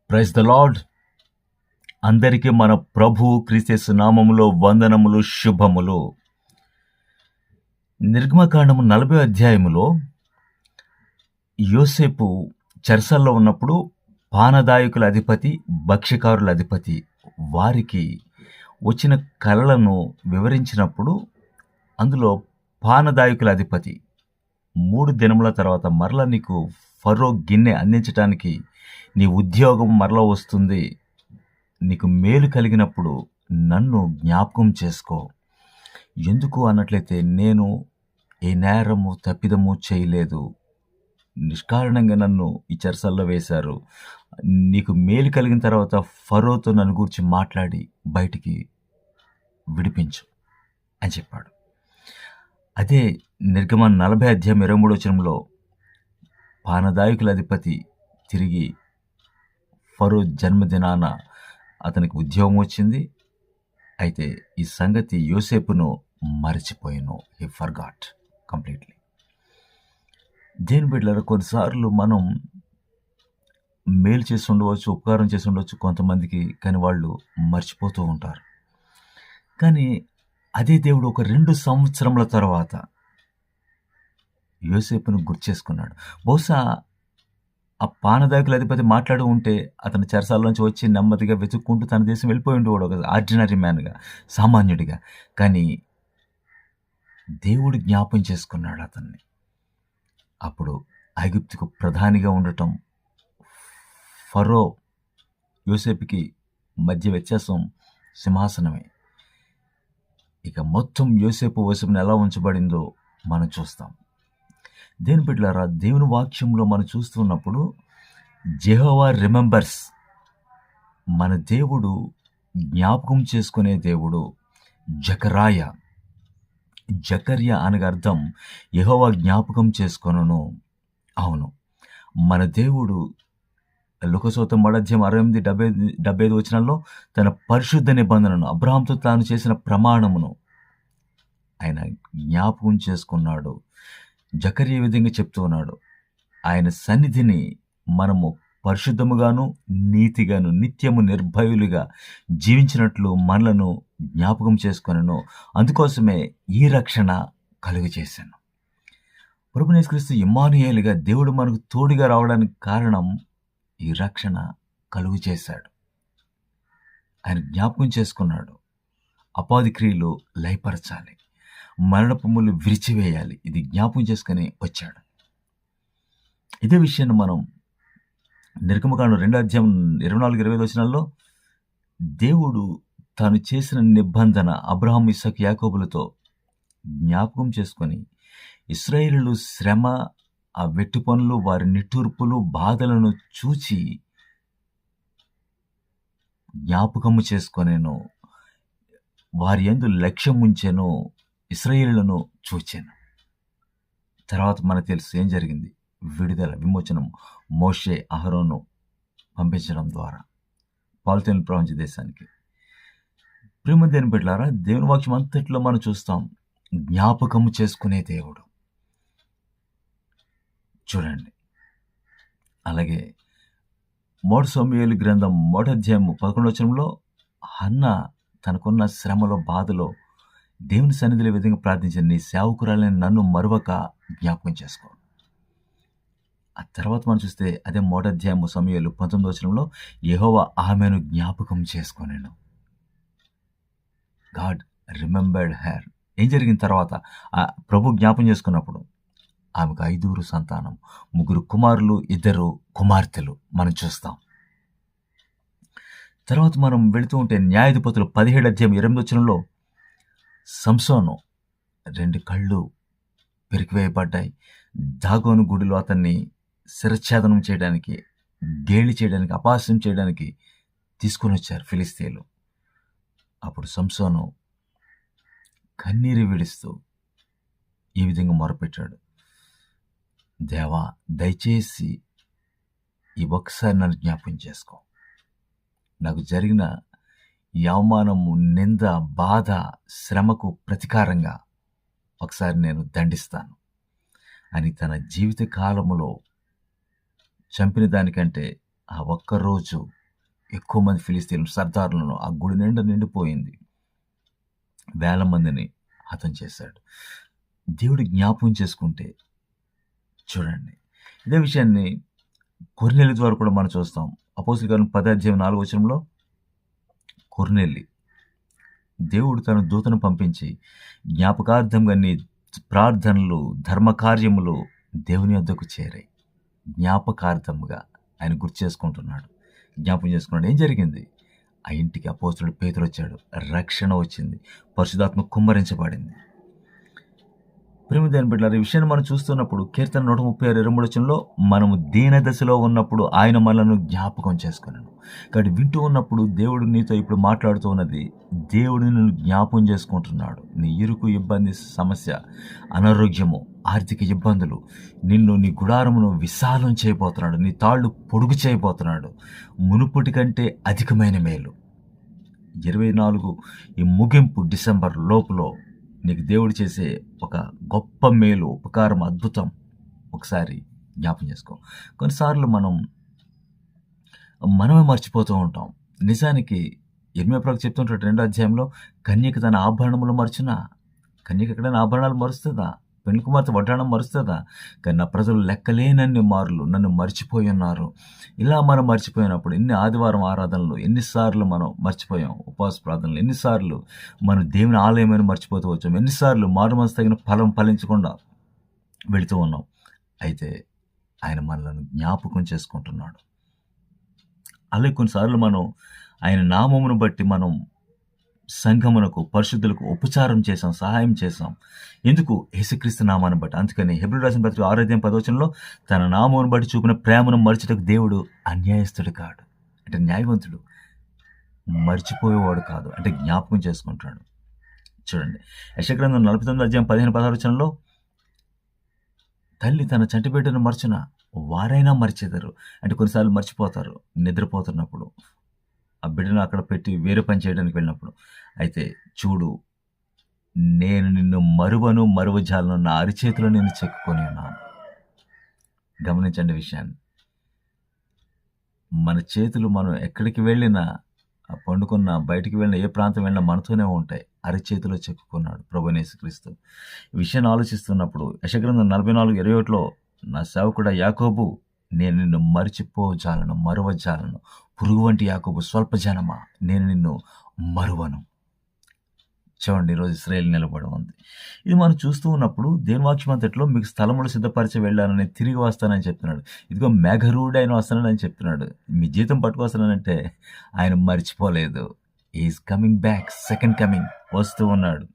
Praise the lord. అందరికీ మన ప్రభు క్రీస్తు నామములో వందనములు, శుభములు. నిర్గమకాండము 40 అధ్యాయములో యోసేపు చెరసల్లో ఉన్నప్పుడు పానదాయకుల అధిపతి, భక్ష్యకారుల అధిపతి వారికి వచ్చిన కలలను వివరించినప్పుడు అందులో పానదాయకుల అధిపతి 3 దినముల తర్వాత మరలా నీకు ఫరో గిన్నె అందించడానికి నీ ఉద్యోగం మరలా వస్తుంది, నీకు మేలు కలిగినప్పుడు నన్ను జ్ఞాపకం చేసుకో. ఎందుకు అన్నట్లయితే నేను ఏ నేరము తప్పిదము చేయలేదు, నిష్కారణంగా నన్ను ఈ చెరసల్లో వేశారు. నీకు మేలు కలిగిన తర్వాత ఫరోతో నన్ను గురించి మాట్లాడి బయటికి విడిపించు అని చెప్పాడు. అదే నిర్గమన 40 అధ్యాయం 23 వచనంలో పానదాయకుల అధిపతి తిరిగి ఫరో జన్మదినాన అతనికి ఉద్యోగం వచ్చింది. అయితే ఈ సంగతి యోసేపును మరచిపోయాను. He forgot completely. దేని బిడ్డలారా, కొన్నిసార్లు మనం మేలు చేసి ఉండవచ్చు, ఉపకారం చేసి ఉండవచ్చు కొంతమందికి, కానీ వాళ్ళు మర్చిపోతూ ఉంటారు. కానీ అదే దేవుడు ఒక 2 సంవత్సరముల తర్వాత యోసేపును గుర్తు చేసుకున్నాడు. బహుశా ఆ పానదాయకుల అధిపతి మాట్లాడి ఉంటే అతని చెరసాల్లోంచి వచ్చి నెమ్మదిగా వెతుక్కుంటూ తన దేశం వెళ్ళిపోయి ఉండేవాడు, ఒక ఆర్డినరీ మ్యాన్గా, సామాన్యుడిగా. కానీ దేవుడు జ్ఞాపం చేసుకున్నాడు అతన్ని. అప్పుడు ఐగుప్తుకు ప్రధానిగా ఉండటం, ఫరో యోసేపుకి మధ్య వ్యత్యాసం సింహాసనమే. ఇక మొత్తం యోసేపు వశమున ఎలా ఉంచబడిందో మనం చూస్తాం. దేని బిడ్డలారా, దేవుని వాక్యంలో మనం చూస్తున్నప్పుడు యెహోవా రిమెంబర్స్, మన దేవుడు జ్ఞాపకం చేసుకునే దేవుడు. జకర్య అనగా అర్థం యెహోవా జ్ఞాపకం చేసుకొనును. అవును, మన దేవుడు లూకాసువార్త 3 అధ్యాయం 68-75 వచనాల్లో తన పరిశుద్ధ నిబంధనను, అబ్రహాంతో తాను చేసిన ప్రమాణమును ఆయన జ్ఞాపకం చేసుకున్నాడు. జకర్య ఈ విధంగా చెప్తూ ఉన్నాడు, ఆయన సన్నిధిని మనము పరిశుద్ధముగాను నీతిగాను నిత్యము నిర్భయులుగా జీవించినట్లు మనలను జ్ఞాపకం చేసుకొనెను. అందుకోసమే ఈ రక్షణ కలుగు చేశాను. ప్రభువైన యేసుక్రీస్తు ఇమ్మానుయేలుగా దేవుడు మనకు తోడుగా రావడానికి కారణం ఈ రక్షణ కలుగు చేశాడు. ఆయన జ్ఞాపకం చేసుకున్నాడు. అపాది క్రియలు లయపరచాలి, మరణపు ముళ్ళు విరిచివేయాలి, ఇది జ్ఞాపకం చేసుకుని వచ్చాడు. ఇదే విషయాన్ని మనం నిర్గమకాండం 2 అధ్యాయం 24-25 వచనాల్లో దేవుడు తాను చేసిన నిబంధన అబ్రహాం, ఇస్సాకు, యాకోబులతో జ్ఞాపకం చేసుకొని ఇశ్రాయేలీయులు శ్రమ, ఆ వెట్టు పనులు, వారి నిట్టూర్పులు, బాధలను చూచి జ్ఞాపకము చేసుకొనేను, వారి యందు లక్ష్యం ఉంచెను, ఇశ్రాయేలులను చూచాను. తర్వాత మనకు తెలుసు ఏం జరిగింది. విడుదల, విమోచనం మోషే, అహరోను పంపించడం ద్వారా పాలుతేనెల ప్రపంచ దేశానికి. ప్రేమ దేని బిడ్డలారా, దేవుని వాక్యం అంతట్లో మనం చూస్తాం జ్ఞాపకము చేసుకునే దేవుడు. చూడండి, అలాగే 3 సమూయేలు గ్రంథం 1 అధ్యాయం 11 వచనంలో హన్నా తనకున్న శ్రమలో, బాధలో దేవుని సన్నిధిలో ఈ విధంగా ప్రార్థించింది, నీ సేవకురాలని నన్ను మరువక జ్ఞాపకం చేసుకో. ఆ తర్వాత మనం చూస్తే అదే 1 అధ్యాయం సమూయేలు 19 వచనంలో యెహోవా ఆమెను జ్ఞాపకం చేసుకొనెను. God remembered her. ఏం జరిగిన తర్వాత ఆ ప్రభు జ్ఞాపకం చేసుకున్నప్పుడు ఆమెకు 5 సంతానం, 3 కుమారులు, 2 కుమార్తెలు మనం చూస్తాం. తర్వాత మనం వెళుతూ ఉంటే న్యాయాధిపతులు 17 అధ్యాయం 8 వచనంలో సంసోను 2 కళ్ళు పెరికివేయబడ్డాయి. దాగోను గుడిలో అతన్ని శిరచ్ఛేదనం చేయడానికి, గేలి చేయడానికి, అపహాస్యం చేయడానికి తీసుకొని వచ్చారు ఫిలిస్తీయులు. అప్పుడు సంసోను కన్నీరు విడుస్తూ ఈ విధంగా మొరపెట్టాడు, దేవా దయచేసి ఈ ఒక్కసారి నన్ను జ్ఞాపకం చేసుకో, నాకు జరిగిన ఈ అవమానము, నింద, బాధ, శ్రమకు ప్రతీకారంగా ఒకసారి నేను దండిస్తాను అని తన జీవిత కాలములో చంపిన దానికంటే ఆ ఒక్కరోజు ఎక్కువ మంది ఫిలిస్తీన్లు సర్దారులను ఆ గుడి నిండా నిండిపోయింది. వేల మందిని హతం చేశాడు. దేవుడు జ్ఞాపకం చేసుకుంటే చూడండి, ఇదే విషయాన్ని కొర్నేలి ద్వారా కూడా మనం చూస్తాం. అపోస్తలుల కార్యం 10:4 కొర్నేలి దేవుడు తన దూతను పంపించి జ్ఞాపకార్థంగా నీ ప్రార్థనలు, ధర్మకార్యములు దేవుని వద్దకు చేరాయి. జ్ఞాపకార్థముగా ఆయన గుర్తు చేసుకుంటున్నాడు, జ్ఞాపకం చేసుకున్నాడు. ఏం జరిగింది? ఆ ఇంటికి అపోస్తలుడు పేతురు వచ్చాడు, రక్షణ వచ్చింది, పరిశుద్ధాత్మ కుమ్మరించబడింది. ప్రేమ దేని బిడ్డలారా, ఈ విషయాన్ని మనం చూస్తున్నప్పుడు కీర్తన 136:23 మనము దీన దశలో ఉన్నప్పుడు ఆయన మనలను జ్ఞాపకం చేసుకున్నాను. కాబట్టి వింటూ ఉన్నప్పుడు దేవుడు నీతో ఇప్పుడు మాట్లాడుతూ ఉన్నది, దేవుడు నిన్ను జ్ఞాపకం చేసుకుంటున్నాడు. నీ ఇరుకు, ఇబ్బంది, సమస్య, అనారోగ్యము, ఆర్థిక ఇబ్బందులు, నిన్ను, నీ గుడారమును విశాలం చేయబోతున్నాడు, నీ తాళ్ళు పొడుగు చేయబోతున్నాడు. మునుపటి కంటే అధికమైన మేలు 24 ఈ ముగింపు డిసెంబర్ లోపల నీకు దేవుడు చేసే ఒక గొప్ప మేలు, ఉపకారం, అద్భుతం ఒకసారి జ్ఞాపకం చేసుకో. కొన్నిసార్లు మనమే మర్చిపోతూ ఉంటాం. నిజానికి ఇర్మీయా ప్రవక్త చెప్తుంటాడు 2వ అధ్యాయంలో, కన్యక తన ఆభరణములు మరచునా? కన్యక ఎక్కడైనా ఆభరణాలు మరుస్తుందా? పెళ్లి కుమార్తె వడ్డాణం మరుస్తుందా? కానీ నా ప్రజలు లెక్కలేనన్ని మార్లు నన్ను మర్చిపోయి ఉన్నారు. ఇలా మనం మర్చిపోయినప్పుడు ఎన్ని ఆదివారం ఆరాధనలు, ఎన్నిసార్లు మనం మర్చిపోయాం, ఉపవాస ప్రార్థనలు ఎన్నిసార్లు, మనం దేవుని ఆలయమైన మర్చిపోతూ వచ్చాం, ఎన్నిసార్లు మారుమనసు తగిన ఫలం ఫలించకుండా వెళుతూ ఉన్నాం. అయితే ఆయన మనలను జ్ఞాపకం చేసుకుంటున్నాడు. అలాగే కొన్నిసార్లు మనం ఆయన నామమును బట్టి మనం సంఘమునకు, పరిశుద్ధులకు ఉపచారం చేసాం, సహాయం చేసాం. ఎందుకు? యేసుక్రీస్తు నామాన్ని బట్టి. అందుకని హెబ్రీ రాసిన పత్రిక 6:10 తన నామమును బట్టి చూపిన ప్రేమను మరచుటకు దేవుడు అన్యాయస్తుడు కాడు, అంటే న్యాయవంతుడు, మర్చిపోయేవాడు కాదు, అంటే జ్ఞాపకం చేసుకుంటాడు. చూడండి, యెషయా గ్రంథం 49:15-16 తల్లి తన చంటి బిడ్డను మర్చున, వారైనా మర్చెదరు. అంటే కొన్నిసార్లు మర్చిపోతారు నిద్రపోతున్నప్పుడు, ఆ బిడ్డను అక్కడ పెట్టి వేరే పని చేయడానికి వెళ్ళినప్పుడు. అయితే చూడు, నేను నిన్ను మరువను, మరువజాలను, నా అరిచేతిలో నేను చెక్కుకొని ఉన్నాను. గమనించండి విషయాన్ని. మన చేతులు మనం ఎక్కడికి వెళ్ళినా, పండుకున్న, బయటికి వెళ్ళిన, ఏ ప్రాంతం వెళ్ళినా మనతోనే ఉంటాయి. అరిచేతిలో చెక్కుకున్నాడు ప్రభువైన యేసుక్రీస్తు. ఈ విషయాన్ని ఆలోచిస్తున్నప్పుడు యెషయా గ్రంథం 44:21 నా సేవకుడా యాకోబు, నేను నిన్ను మరిచిపోజాలను, మరువజాలను. పురుగు వంటి యాకోబు, స్వల్ప జనమా, నేను నిన్ను మరువను. చూడండి, ఈరోజు ఇశ్రాయేలు నిలబడి ఉంది. ఇది మనం చూస్తూ ఉన్నప్పుడు దేవుని వాక్యం అంతట్లో మీకు స్థలములు సిద్ధపరిచి వెళ్ళానని, తిరిగి వస్తానని చెప్తున్నాడు. ఇదిగో మేఘరూఢి ఆయన వస్తానని చెప్తున్నాడు. మీ జీతం పట్టుకొస్తానంటే ఆయన మర్చిపోలేదు. Is coming back, second coming, వస్తూ ఉన్నాడు.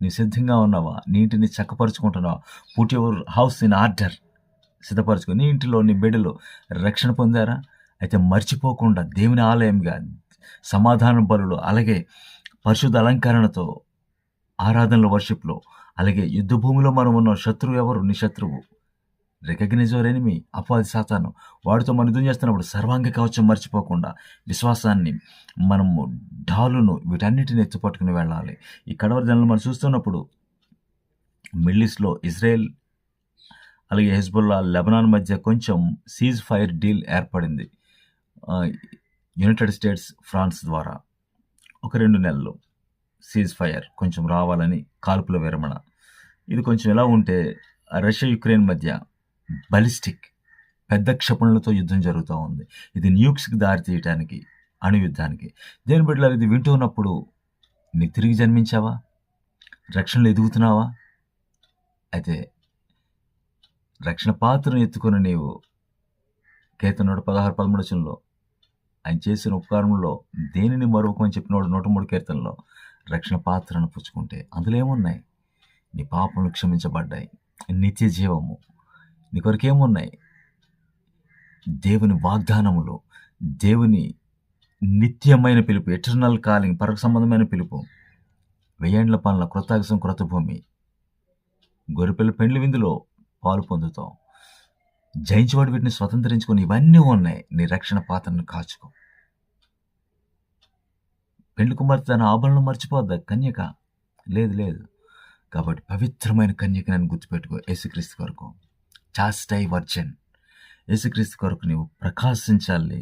నీవు సిద్ధంగా ఉన్నావా? నీ ఇంటిని చక్కపరుచుకుంటున్నావా? Put your house in order, సిద్ధపరచుకో. నీ ఇంటిలో, నీ బిడ్డలో రక్షణ పొందారా? అయితే మర్చిపోకుండా దేవుని ఆలయంగా సమాధాన బలులు, అలాగే పరిశుద్ధ అలంకరణతో ఆరాధనలో, వర్షిప్లో, అలాగే యుద్ధ భూమిలో మనం ఉన్న శత్రువు ఎవరు? నీ శత్రువు రికగ్నైజ్ యువర్ ఎనిమీ, అపవాది సాతాను. వాడితో మనం యుద్ధం చేస్తున్నప్పుడు సర్వాంగ కవచం మర్చిపోకుండా, విశ్వాసాన్ని, మనము ఢాలును, వీటన్నిటిని ఎత్తుపట్టుకుని వెళ్ళాలి. ఈ కడవరి దినాలను మనం చూస్తున్నప్పుడు మిడిల్ ఈస్ట్లో ఇజ్రాయెల్ అలాగే హెజ్బుల్లా, లెబనాన్ మధ్య కొంచెం సీజ్ ఫైర్ డీల్ ఏర్పడింది యునైటెడ్ స్టేట్స్, ఫ్రాన్స్ ద్వారా. ఒక 2 నెలలు సీజ్ ఫైర్ కొంచెం రావాలని, కాల్పుల విరమణ. ఇది కొంచెం ఎలా ఉంటే రష్యా, యుక్రెయిన్ మధ్య బలిస్టిక్ పెద్ద క్షిపణులతో యుద్ధం జరుగుతూ ఉంది. ఇది న్యూక్స్కి దారి తీయటానికి, అణుయుద్ధానికి. దేని బిడ్డలారా, ఇది వింటూ ఉన్నప్పుడు నీకు తిరిగి జన్మించావా? రక్షణలో ఎదుగుతున్నావా? అయితే రక్షణ పాత్రను ఎత్తుకుని నీవు కీర్తన 116:13 ఆయన చేసిన ఉపకారంలో దేనిని మరొకమని చెప్పినవాడు 103 కీర్తనలో రక్షణ పాత్రను పుచ్చుకుంటే అందులో ఏమున్నాయి? నీ పాపములు క్షమించబడ్డాయి, నిత్య జీవము. నీ కొరకేమున్నాయి? దేవుని వాగ్దానములు, దేవుని నిత్యమైన పిలుపు, ఎటర్నల్ కాలింగ్, పరక సంబంధమైన పిలుపు, 1000 ఏండ్ల పాలన, క్రొత్త ఆకాశం, క్రొత్త భూమి, గొర్రెపిల్ల పెండ్లి విందులో పాలు పొందుతాం, జయించేవాడు వీటిని స్వతంత్రించుకొని, ఇవన్నీ ఉన్నాయి. నీ రక్షణ పాత్రను కాచుకో. పెండ్లి కుమార్తె తన ఆభరణం మర్చిపోద్దా? కన్యక లేదు. కాబట్టి పవిత్రమైన కన్యకను గుర్తుపెట్టుకో. యేసుక్రీస్తు కొరకు చాస్టై వర్జిన్, యేసుక్రీస్తు కొరకు నీవు ప్రకాశించాలి,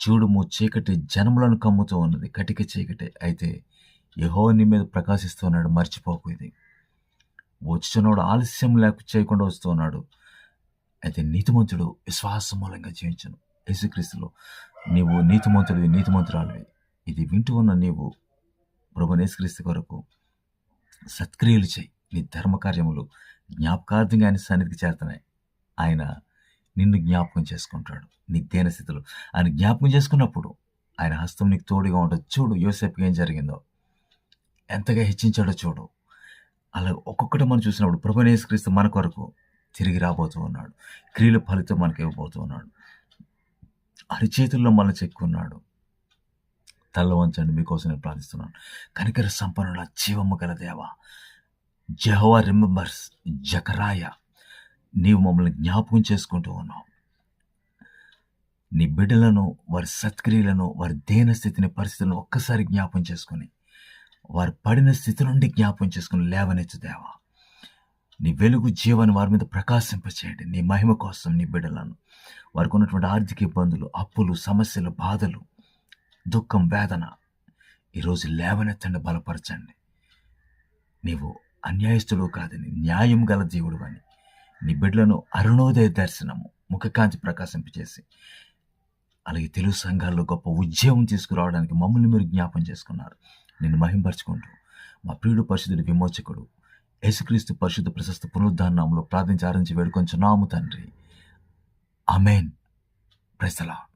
చూడుము చీకటి జనములను కమ్ముతూ ఉన్నది, కటిక చీకటి, అయితే యెహోవా నీ మీద ప్రకాశిస్తూ ఉన్నాడు, మర్చిపోకు. ఇది వచ్చుచున్నవాడు ఆలస్యం చేయకుండా వస్తూ ఉన్నాడు. అయితే నీతిమంతుడు విశ్వాసం మూలంగా జీవించను. యేసుక్రీస్తులో నీవు నీతిమంతుడివి, నీతిమంతురాలివి. ఇది వింటూ ఉన్న నీవు ప్రభువైన యేసుక్రీస్తు కొరకు సత్క్రియలు చేయి. నీ ధర్మకార్యములు జ్ఞాపకార్థంగా ఆయన సన్నిధికి చేరుతున్నాయి. ఆయన నిన్ను జ్ఞాపకం చేసుకుంటాడు. నీ దీనస్థితిలో ఆయన జ్ఞాపకం చేసుకున్నప్పుడు ఆయన హస్తం నీకు తోడుగా ఉంటుంది. చూడు యోసేపుకి ఏం జరిగిందో, ఎంతగా హెచ్చించాడో చూడు. అలా ఒక్కొక్కటి మనం చూసినప్పుడు ప్రభువైన యేసుక్రీస్తు మన కొరకు తిరిగి రాబోతూ ఉన్నాడు. క్రియల ఫలితం మనకి ఇవ్వబోతూ ఉన్నాడు. అరిచేతుల్లో మన చెక్కున్నాడు. తల్ల వంచండి, మీకోసం నేను ప్రార్థిస్తున్నాను. కనికర సంపన్నుల జీవము గల దేవా, యెహోవా రిమెంబర్స్ జకరాయ, నీవు మమ్మల్ని జ్ఞాపకం చేసుకుంటూ ఉన్నావు. నీ బిడ్డలను, వారి సత్క్రియలను, వారి దేన స్థితిని, పరిస్థితులను ఒక్కసారి జ్ఞాపం చేసుకుని, వారు పడిన స్థితి నుండి జ్ఞాపం చేసుకుని లేవనెత్తు దేవా. నీ వెలుగు జీవాన్ని వారి మీద ప్రకాశింపచేయండి. నీ మహిమ కోసం నీ బిడ్డలను, వారికి ఉన్నటువంటి ఆర్థిక ఇబ్బందులు, అప్పులు, సమస్యలు, బాధలు, దుఃఖం, వేదన ఈరోజు లేవనెత్తండి, బలపరచండి. నీవు అన్యాయస్తుడు కాదని, న్యాయం గల దేవుడు అని నీ బిడ్డలను అరుణోదయ దర్శనము, ముఖకాంతి ప్రకాశింపచేసి, అలాగే తెలుగు సంఘాల్లో గొప్ప ఉద్యమం తీసుకురావడానికి మమ్మల్ని మీరు జ్ఞాపం చేసుకున్నారు. నిన్ను మహింపరచుకుంటూ మా ప్రియుడు, పరిశుద్ధుడు, విమోచకుడు యేసుక్రీస్తు పరిశుద్ధ ప్రశస్త పునరుద్ధానంలో ప్రార్థించి ఆరాధించి వేడుకొంచున్నాము తండ్రి. ఆమేన్. Praise the lord.